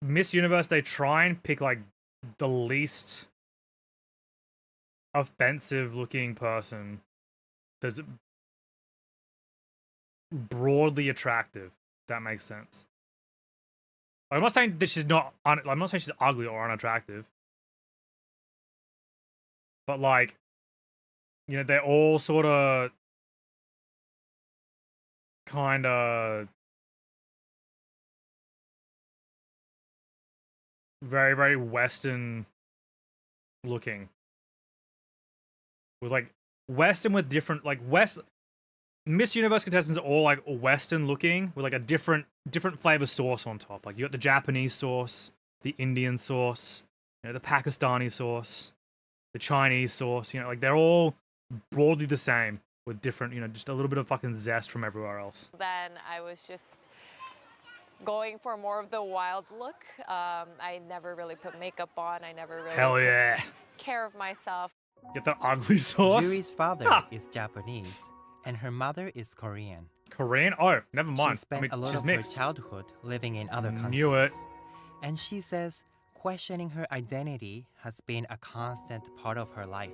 Miss Universe, they try and pick like the least offensive looking person that's broadly attractive. If that makes sense. I'm not saying that she's not. I'm not saying she's ugly or unattractive, but like, you know, they're all sort of, kind of, very, very Western looking, with like Western with different like Miss Universe contestants are all like Western looking with like a different flavor sauce on top. Like you got the Japanese sauce, the Indian sauce, you know, the Pakistani sauce, the Chinese sauce. You know, like they're all broadly the same with different, you know, just a little bit of fucking zest from everywhere else. Then I was just going for more of the wild look. I never really put makeup on. I never really Hell yeah. took care of myself. Get the ugly sauce. Yuri's father is Japanese, and her mother is Korean. Korean? Oh, never mind. She spent a lot she's of mixed. her childhood living in other countries. Knew it. And she says questioning her identity has been a constant part of her life.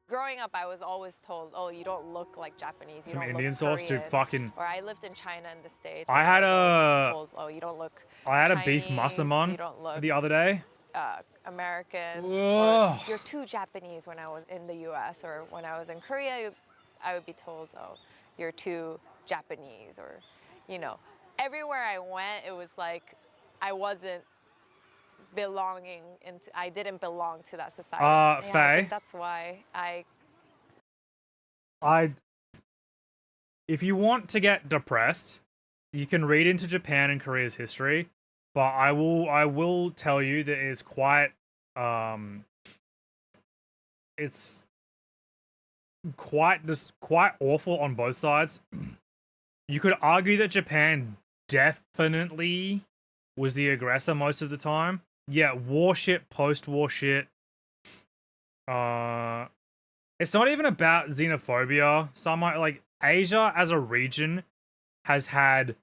Growing up, I was always told, "Oh, you don't look like Japanese. You Some don't Indian look sauce, Korean." dude. Fucking. Or I lived in China in the States. I had was always a. told, "Oh, you don't look I had a Chinese, beef massaman you don't look the other day. American. Whoa. Or you're too Japanese." When I was in the U.S. or when I was in Korea, I would be told, "Oh, you're too Japanese," or, you know, everywhere I went, it was like I wasn't belonging into. I didn't belong to that society. Yeah, I Faye. think that's why if you want to get depressed, you can read into Japan and Korea's history, but I will tell you that it's quite awful on both sides. You could argue that Japan definitely was the aggressor most of the time. Yeah, war shit, post-war shit. It's not even about xenophobia. Some like Asia as a region has had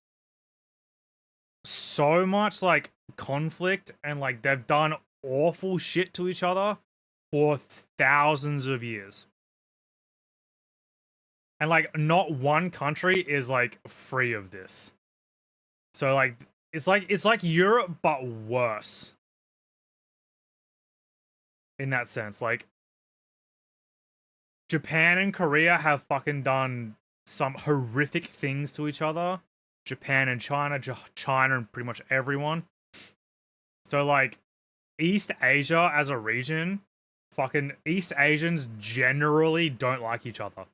so much like conflict, and like they've done awful shit to each other for thousands of years. And like not one country is like free of this. So like it's like Europe but worse. In that sense, like Japan and Korea have fucking done some horrific things to each other. Japan and China, China and pretty much everyone. So like East Asia as a region, fucking East Asians generally don't like each other.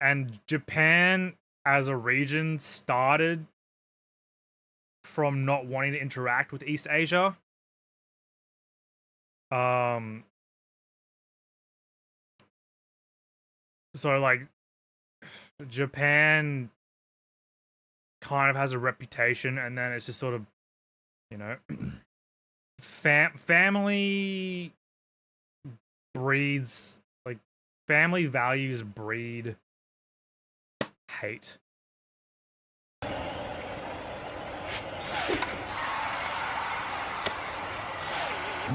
And Japan as a region started from not wanting to interact with East Asia. So like Japan kind of has a reputation, and then it's just sort of, you know, family breeds, like family values breed hate.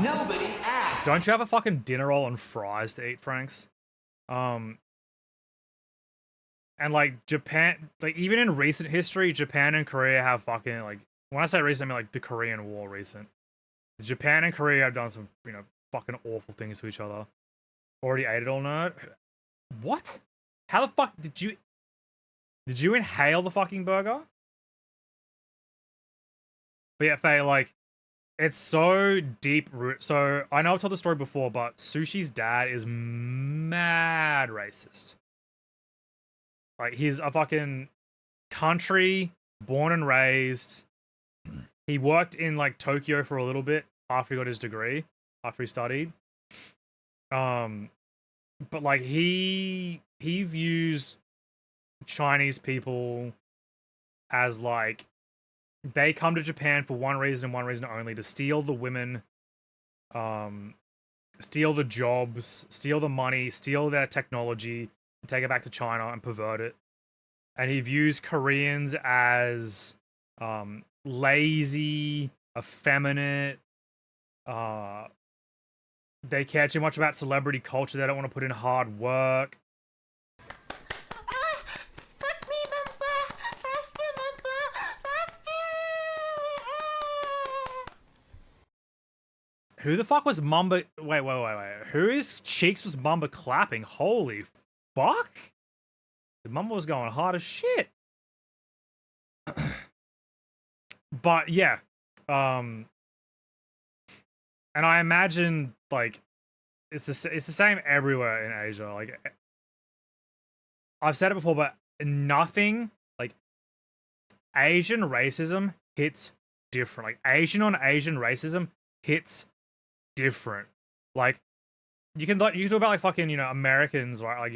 Nobody asked. Don't you have a fucking dinner roll and fries to eat, Franks? And like Japan, like even in recent history, Japan and Korea have fucking like, when I say recent, I mean like the Korean War recent. Japan and Korea have done some, you know, fucking awful things to each other. Already ate it all, nerd? What? How the fuck did you inhale the fucking burger? But yeah, Faye, like, it's so deep root. So I know I've told the story before, but Sushi's dad is mad racist. Like, he's a fucking country, born and raised. He worked in like Tokyo for a little bit after he got his degree, after he studied. But like he views Chinese people as like, they come to Japan for one reason and one reason only: to steal the women, steal the jobs, steal the money, steal their technology, and take it back to China and pervert it. and he views Koreans as lazy, effeminate. They care too much about celebrity culture. They don't want to put in hard work. Who the fuck was Mamba? Wait. Whose cheeks was Mamba clapping? Holy fuck! The Mamba was going hard as shit. But yeah, and I imagine like it's the same everywhere in Asia. Like I've said it before, but nothing like Asian racism hits different. Like Asian on Asian racism hits different. Like you can talk about like fucking Americans, right? Like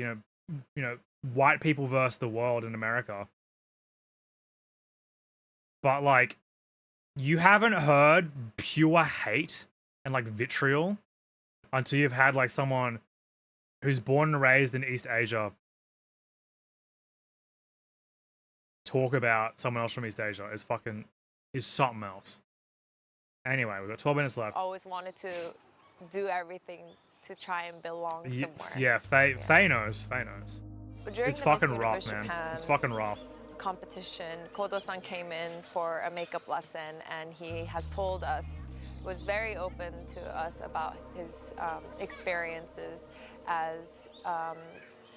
white people versus the world in America. But like you haven't heard pure hate and like vitriol until you've had like someone who's born and raised in East Asia talk about someone else from East Asia. Is something else. Anyway, we've got 12 minutes left. Always wanted to do everything to try and belong somewhere. Yeah, Faye knows. During It's the fucking Miss rough, Universe man. Japan It's fucking rough. competition, Kodo-san came in for a makeup lesson, and he has told us, was very open to us about his experiences as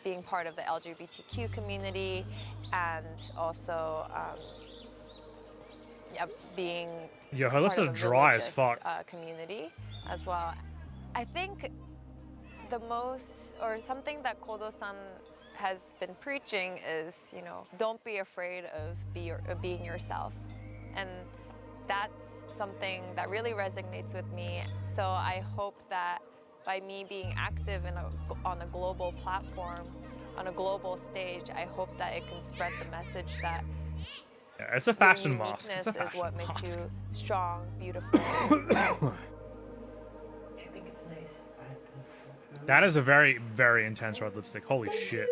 being part of the LGBTQ community, and also being Yeah, her lips part are of a dry as religious, fuck. community as well. I think the most, or something that Kodo-san has been preaching is, don't be afraid of being yourself. And that's something that really resonates with me. So I hope that by me being active on a global platform, on a global stage, I hope that it can spread the message that Yeah, it's a fashion mask. It's a uniqueness is fashion what mask. makes you strong, beautiful. I think it's nice. That is a very, very intense red lipstick. Holy shit.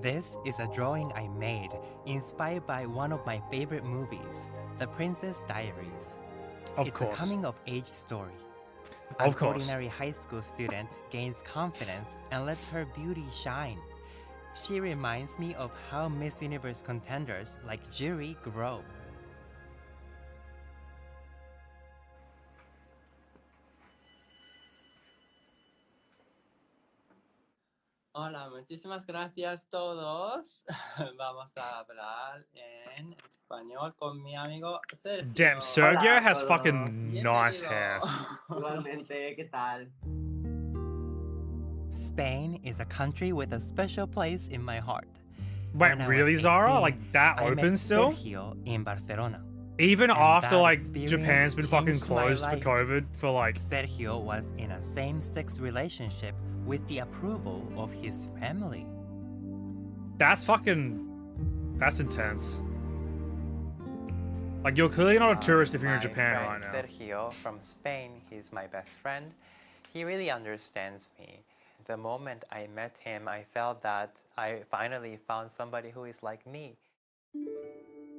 This is a drawing I made inspired by one of my favorite movies, The Princess Diaries. Of It's course. a coming-of-age story. Of An course. ordinary high school student gains confidence and lets her beauty shine. She reminds me of how Miss Universe contenders like Juri grow. Hola, muchísimas gracias todos. Vamos a hablar en español con mi amigo Sergio. Damn, Sergio Hola, has todo. fucking nice Bienvenido. hair. Igualmente, ¿qué tal? Spain is a country with a special place in my heart. Wait, When I really, was Zara? 18, Like that I met open still? Sergio in Barcelona. Even And after that like experience Japan's been fucking changed my closed for life. COVID for like Sergio was in a same-sex relationship with the approval of his family. that's intense. Like you're clearly not a tourist if you're in My Japan friend right now. Sergio from Spain, he's my best friend. He really understands me. The moment I met him, I felt that I finally found somebody who is like me.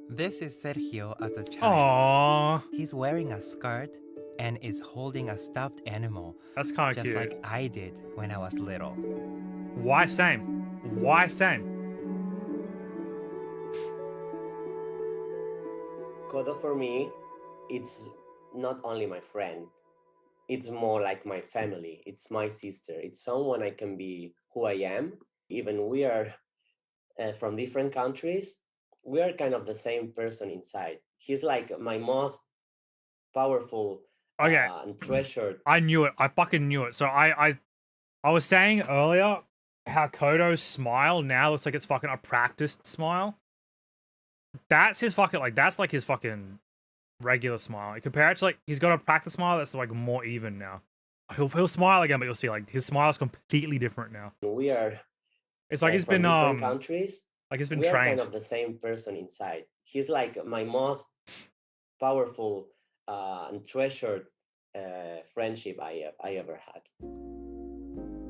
This is Sergio as a child. Aww, He's wearing a skirt and is holding a stuffed animal, that's kind of just cute. like I did when I was little. Why same? Why same? Kodo for me, it's not only my friend. It's more like my family. It's my sister. It's someone I can be who I am. Even we are from different countries, we are kind of the same person inside. He's like my most powerful Okay. and treasured. I knew it. I fucking knew it. So I was saying earlier how Kodo's smile now looks like it's fucking a practiced smile. That's his fucking that's like his fucking regular smile. You compare it to like he's got a practice smile that's like more even now. He'll smile again, but you'll see like his smile is completely different now. We are It's like he's from been different countries. like he's been We are trained. kind of the same person inside. He's like my most powerful and treasured friendship I ever had.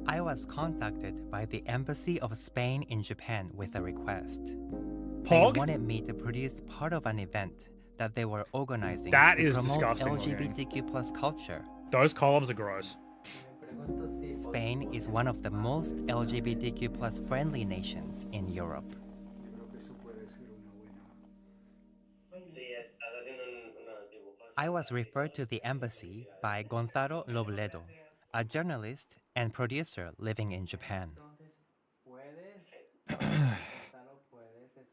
I was contacted by the Embassy of Spain in Japan with a request. They Pog? wanted me to produce part of an event that they were organizing That to is promote disgusting looking. LGBTQ+ culture. Those columns are gross. Spain is one of the most LGBTQ+ friendly nations in Europe. I was referred to the embassy by Gonzalo Robledo, a journalist and producer living in Japan.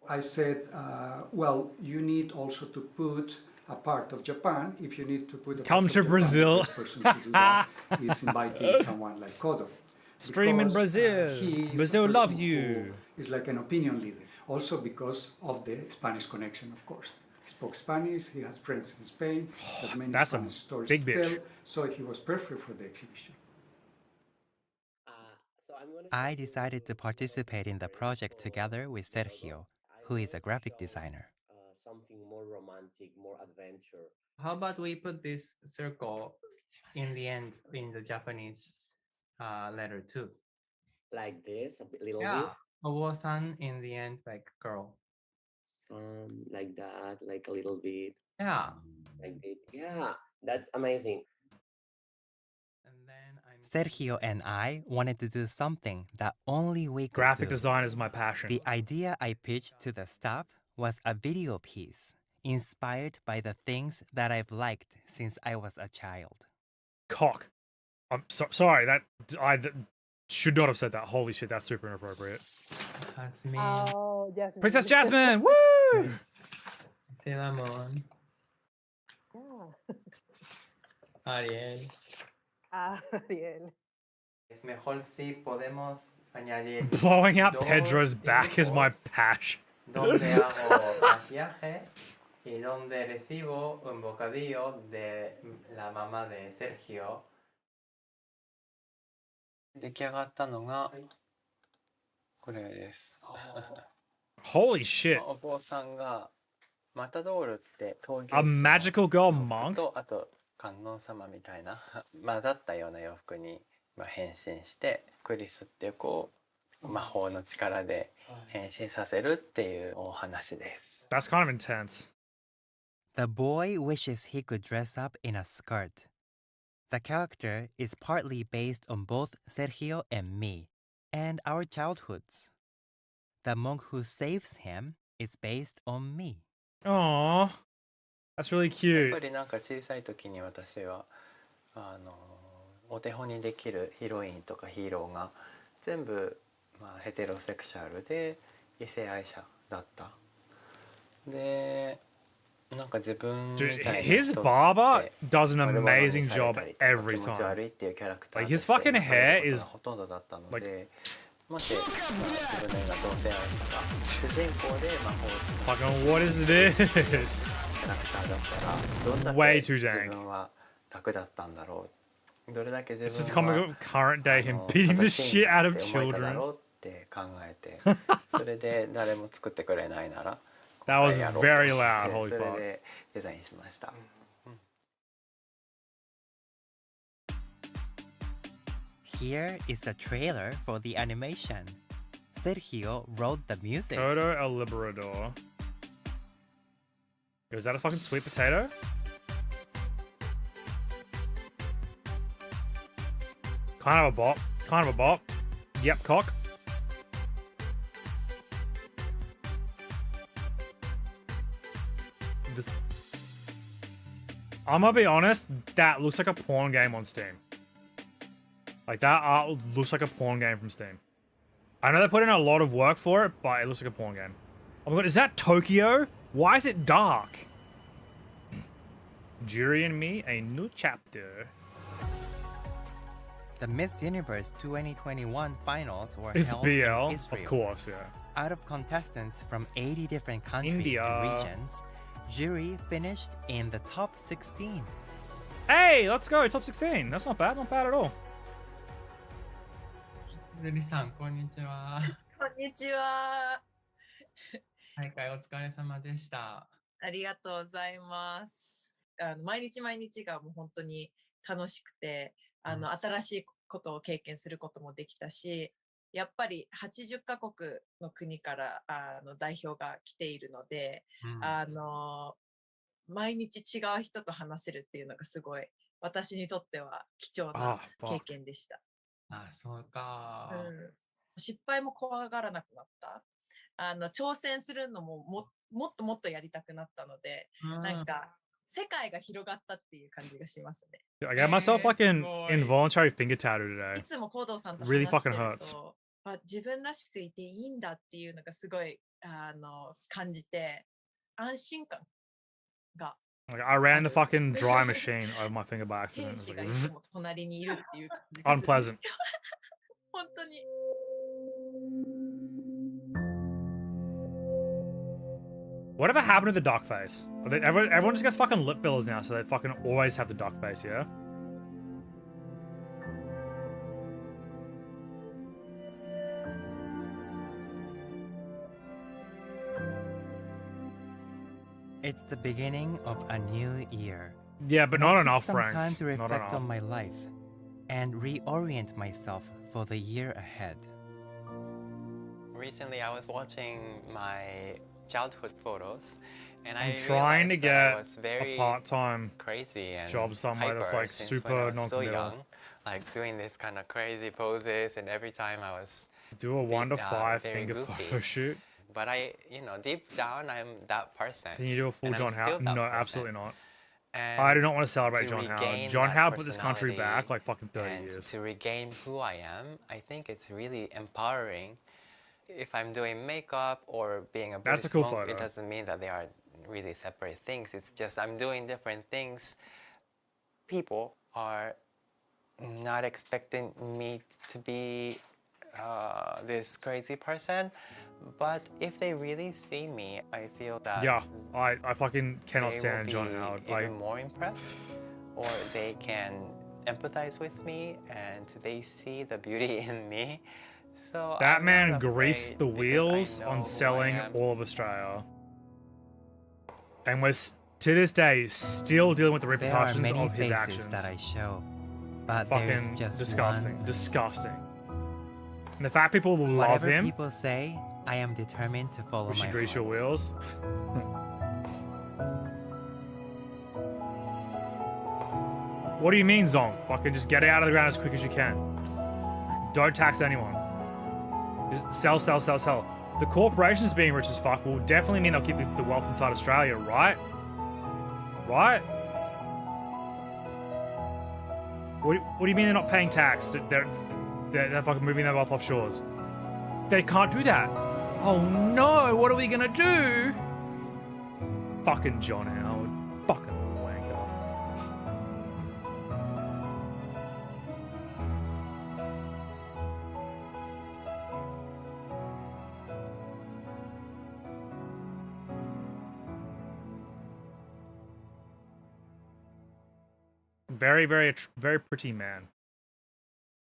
I said, well, you need also to put a part of Japan. If you need to put a Come part to of Brazil. Japan, the best person to do that is inviting someone like Kodo. Stream in Because, Brazil. he is a Brazil love person you. who is like an opinion leader. Also because of the Spanish connection, of course. He spoke Spanish, he has friends in Spain, has many That's a Spanish stories big to bitch. tell, so he was perfect for the exhibition. I decided to participate in the project together with Sergio, who is a graphic designer. Something more romantic, more adventure. How about we put this circle in the end in the Japanese letter too? Like this, a little Yeah. bit. Owo-san in the end, like girl. Like that, like a little bit. Yeah. Like it. Yeah, that's amazing. And then Sergio and I wanted to do something that only we could Graphic do. design is my passion. The idea I pitched to the staff was a video piece inspired by the things that I've liked since I was a child. Cock. I'm sorry, that should not have said that. Holy shit, that's super inappropriate. Jasmine, Oh, Jasmine. Princess Jasmine, woo! Sailor Moon, Yeah. Ariel. Ariel. Es mejor si podemos añadir Blowing out dos Pedro's back is my dibujos passion. donde hago maquillaje y donde recibo un bocadillo de la mamá de Sergio. 出来上がったのがこれです。Holy shit. お坊さんがマタドールって陶芸 A 師の magical girl 服 monk? とあと観音様みたいな混ざったような洋服に変身してクリスっていうこう魔法の力で変身させるっていうお話です。 That's kind of intense. The boy wishes he could dress up in a skirt. The character is partly based on both Sergio and me, and our childhoods. The monk who saves him is based on me. Aww. That's really やっぱ cute. りなんか小さい時に私はお手本にできるヒロインとかヒーローが全部、ヘテロセクシャルで異性愛者だった。でなんか自分み Dude, たいな his 人 barber って does an 悪者に amazing され job たりとか every 気持ち time. 悪いっていうキャラクター Like, と his して fucking 描か hair れること is がほとんどだったの like- で、もし、自分のような同性愛者が主人公で魔法を使う Fucking what is this? キャラクターだったらどんだ Way け too 自 dank. 分は楽だったんだろう、どれだけ自 It's just a 分 comic は of current day, him 正 beating the しいん shit だ out っ of て思えただ children. ろうって考えて、それで誰も作ってくれないなら That was 今回やろうと very 思 loud, って holy それ fuck. でデザインしました。Here is the trailer for the animation. Sergio wrote the music. Kodo El Liberador. Yo, is that a fucking sweet potato? Kind of a bop. Kind of a bop. Yep, cock. This. I'm gonna be honest, that looks like a porn game on Steam. Like, that art looks like a porn game from Steam. I know they put in a lot of work for it, but it looks like a porn game. Oh my god, is that Tokyo? Why is it dark? Jury and me, a new chapter. The Miss Universe 2021 finals were It's held in BL, Israel. of course, yeah. Out of contestants from 80 different countries India. and regions, jury finished in the top 16. Hey, let's go, top 16. That's not bad at all. ルリさん、こんにちは。こんにちは。大会お疲れ様でした。ありがとうございます。毎日毎日がもう本当に楽しくて、新しいことを経験することもできたし、やっぱり80カ国の国から代表が来ているので、毎日違う人と話せるっていうのがすごい私にとっては貴重な 経 fuck. 験でした。あ、そうか。失敗も怖がらなくなった。挑戦するのももっともっとやりたくなったので、なんか世界が広がったっていう感じがしますね。I got myself like an involuntary finger tattoo い today. つもコードさんと Really 話して fucking る hurts. と、自分らしくいていいんだっていうのがすごい感じて、安心感が Like I ran the fucking dry machine over my finger by accident. 天 It was 使 like がいつも隣にいるっていう感じがするんです unpleasant. よ。本当に。Whatever happened to the duck face? Everyone just gets fucking lip fillers now, so they fucking always have the duck face, yeah? It's the beginning of a new year. Yeah, but And I not took enough, some time Franks. to Not reflect enough. on my life and reorient myself for the year ahead. Recently, I was watching my childhood photos, and I'm I trying to realized that I get was very a part-time crazy and job somewhere that's hyper like since when super I was so non-committal. young, like doing this kind of crazy poses, and every time I was Do a 1 to 5 very finger goofy. photo shoot. But deep down, I'm that person. Can you do a full and I'm John still Howard? that No, person. absolutely not. And I do not want to celebrate to John Howard. regain John that Howard put this country personality back like fucking 30 and years. to regain who I am, I think it's really empowering. If I'm doing makeup or being a That's a Buddhist cool monk, photo. it doesn't mean that they are really separate things. It's just I'm doing different things. People are not expecting me to be this crazy person, but if they really see me, I feel that Yeah, I fucking cannot they stand will John be Howard. even Like, more impressed, or they can empathize with me and they see the beauty in me. So that I'm man not greased afraid the because I wheels know on who I selling am. all of Australia. And we're to this day still dealing with the There are repercussions many of his faces actions. that I show, but there's Fucking just disgusting. one. Disgusting. And the fact people love Whatever him, people say, I am determined to follow we my should grease your heart. wheels. What do you mean, Zonk? Fucking just get it out of the ground as quick as you can. Don't tax anyone. Just sell, sell, sell, sell. The corporations being rich as fuck will definitely mean they'll keep the wealth inside Australia, right? Right? What do you mean they're not paying tax? They're fucking moving their wealth offshores. They can't do that. Oh no, what are we gonna do? Fucking John Howard. Fucking wanker. Very, very pretty man.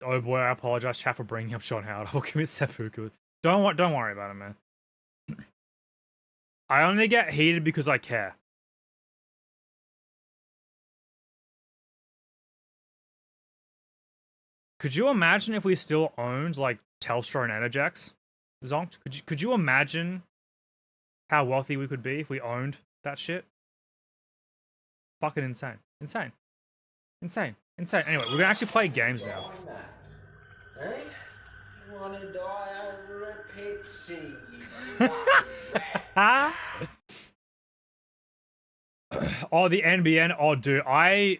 Oh boy, I apologize, chat, for bringing up John Howard. I'll commit seppuku. Don't worry about it, man. I only get heated because I care. Could you imagine if we still owned like Telstra and Energex? Zonk? Could you imagine how wealthy we could be if we owned that shit? Fucking insane. Insane. Insane. Insane. Anyway, we're gonna actually play games now. Hey? You wanna die over a Pepsi? Oh, the NBN. Oh, dude, I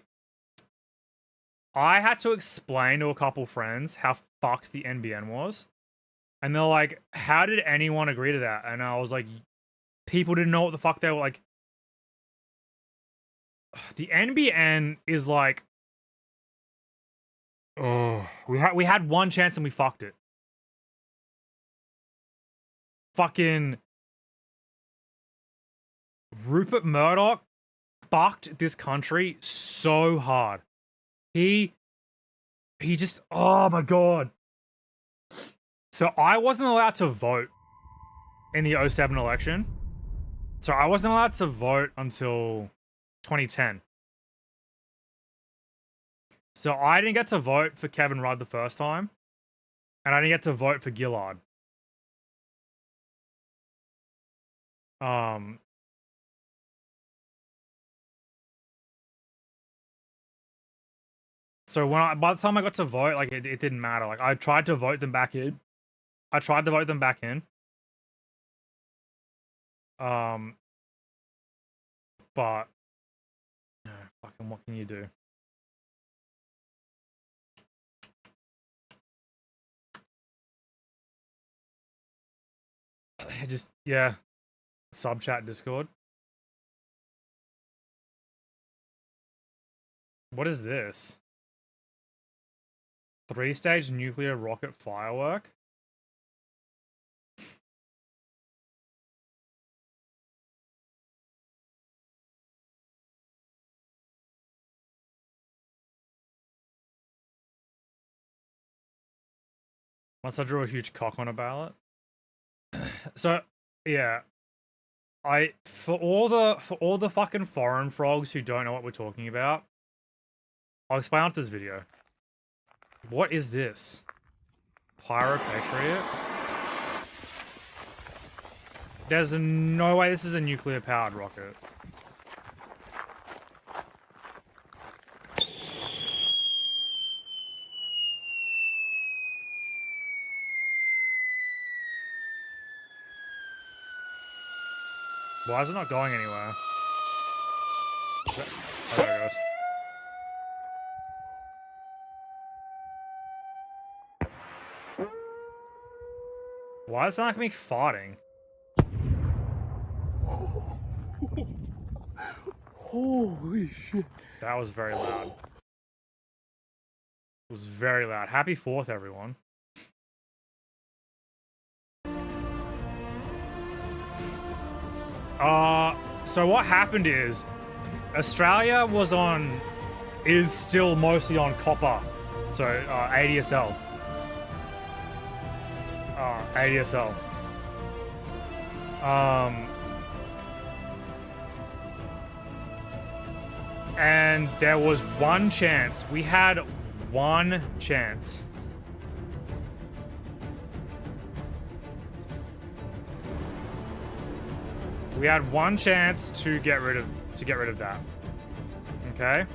had to explain to a couple friends how fucked the NBN was. And they're like, how did anyone agree to that? And I was like, people didn't know what the fuck they were like. The NBN is like, oh, we had one chance and we fucked it. Fucking Rupert Murdoch fucked this country so hard. He just, oh my god. So I wasn't allowed to vote in the 07 election. So I wasn't allowed to vote until 2010. So I didn't get to vote for Kevin Rudd the first time, and I didn't get to vote for Gillard. So by the time I got to vote, like it didn't matter. Like I tried to vote them back in. But fucking what can you do? Just yeah, sub chat Discord. What is this? 3-stage nuclear rocket firework? Once I drew a huge cock on a ballot. So yeah. For all the fucking foreign frogs who don't know what we're talking about, I'll explain after this video. What is this? Pyropatriot? There's no way this is a nuclear powered rocket. Why is it not going anywhere? Oh, there it goes. Why is it not me farting? Holy shit. That was very loud. It was very loud. Happy 4th, everyone. So what happened is Australia is still mostly on copper. So, ADSL. ADSL. And there was one chance. We had one chance. We had one chance to get rid of that. Okay?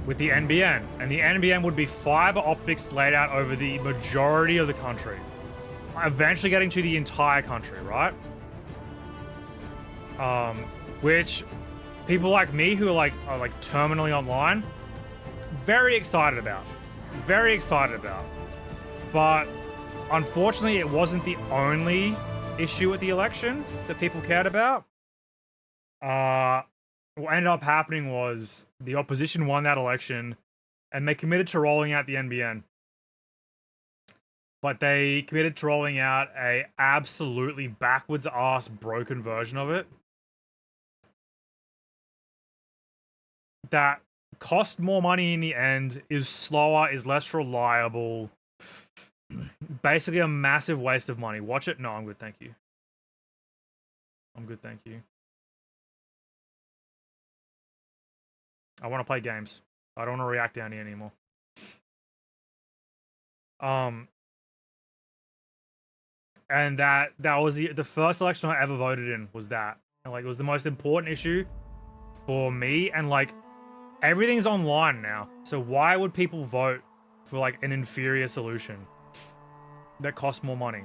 With the NBN. And the NBN would be fiber optics laid out over the majority of the country. Eventually getting to the entire country, right? Which people like me who are terminally online, very excited about. Very excited about. But unfortunately it wasn't the only issue with the election that people cared about. What ended up happening was the opposition won that election and they committed to rolling out the NBN. But they committed to rolling out a absolutely backwards ass broken version of it that cost more money in the end, is slower, is less reliable. Basically a massive waste of money. Watch it? No, I'm good, thank you. I'm good, thank you. I want to play games. I don't want to react down here anymore. And that was the first election I ever voted in was that. And it was the most important issue for me, and everything's online now. So why would people vote for an inferior solution that costs more money?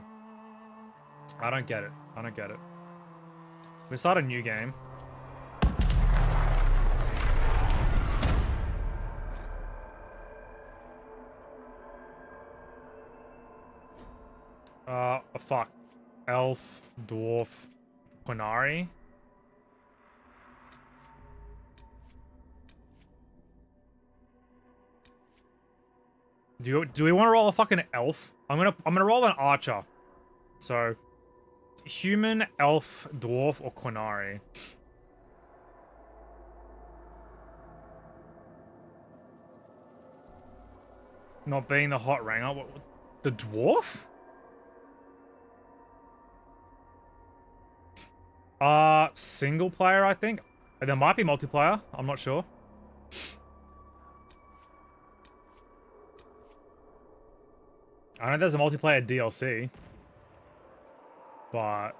I don't get it. I don't get it. We start a new game. Fuck. Elf, dwarf, Quinari. Do we want to roll a fucking elf? I'm gonna roll an archer. So, human, elf, dwarf, or Quinari. Not being the hot ranger. What, the dwarf? Single player, I think. There might be multiplayer. I'm not sure. I know there's a multiplayer DLC, but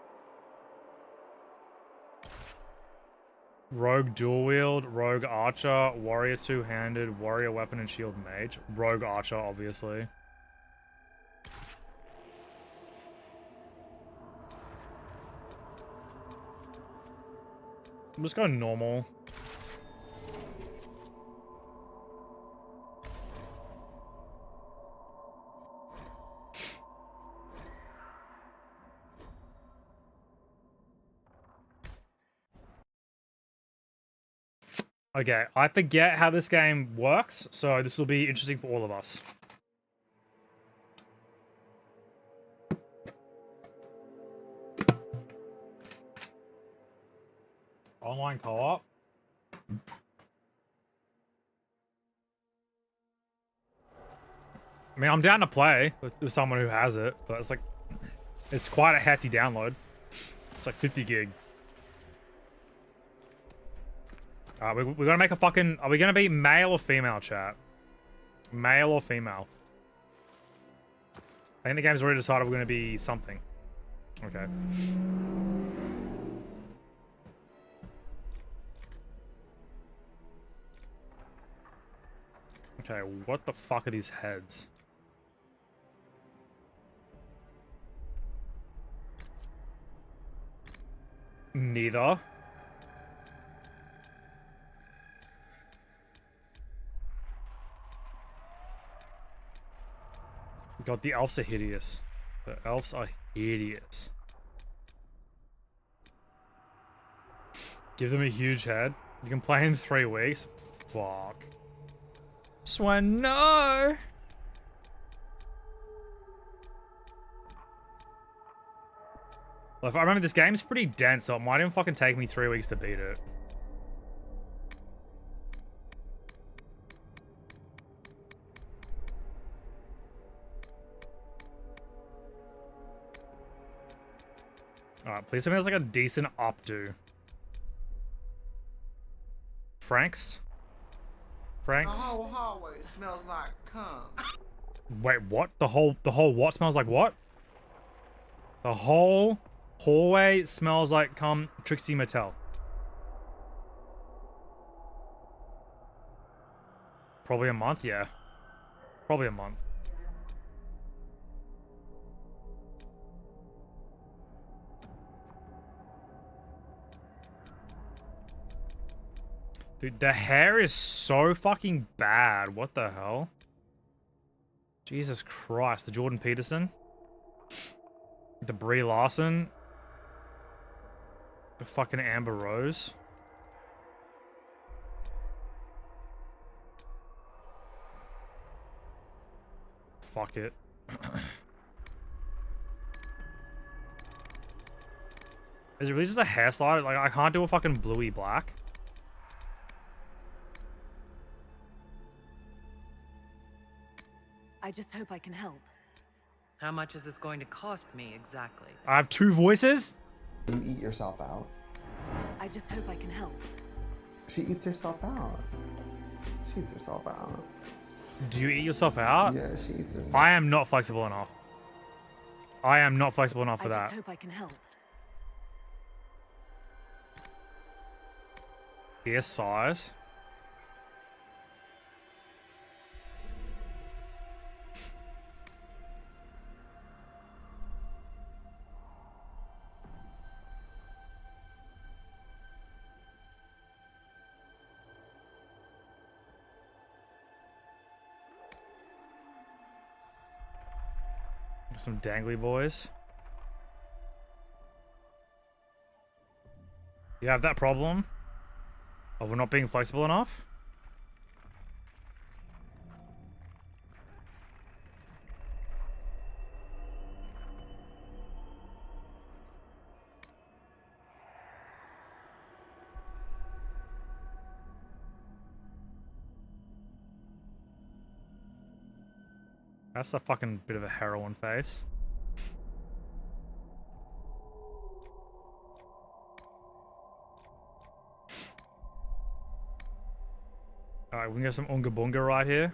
rogue dual wield, rogue archer, warrior two-handed, warrior weapon and shield mage, rogue archer, obviously. I'm just going normal. Okay, I forget how this game works, so this will be interesting for all of us. Online co-op? I mean, I'm down to play with someone who has it, but it's like, it's quite a hefty download. It's like 50 gig. Alright, we're gonna make a fucking... Are we gonna be male or female, chat? Male or female? I think the game's already decided we're gonna be something. Okay. Okay, what the fuck are these heads? Neither. God, the elves are hideous. The elves are hideous. Give them a huge head. You can play in 3 weeks. Fuck. Swan, no! Well, if I remember, this game's pretty dense, so it might even fucking take me 3 weeks to beat it. Alright, please tell me there's like a decent updo. Franks? Franks? The whole hallway smells like cum. Wait, what? The whole what smells like what? The whole hallway smells like cum. Trixie Mattel. Probably a month, yeah. Probably a month. Dude, the hair is so fucking bad. What the hell? Jesus Christ. The Jordan Peterson. The Brie Larson. The fucking Amber Rose. Fuck it. Is it really just a hairstyle? Like, I can't do a fucking bluey black. I just hope I can help. How much is this going to cost me exactly? I have 2 voices? You eat yourself out. I just hope I can help. She eats herself out. She eats herself out. Do you eat yourself out? Yeah, she eats herself. I am not flexible enough. I am not flexible enough for I that. just hope I can help. Ear size. Some dangly boys. You have that problem of we're not being flexible enough? That's a fucking bit of a heroin face. Alright, we can get some Unga Bunga right here.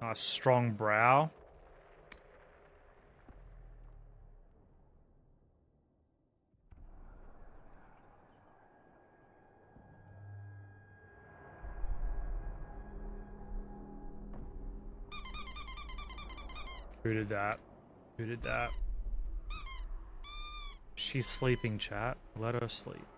A strong brow. Who did that? Who did that? She's sleeping, chat. Let her sleep.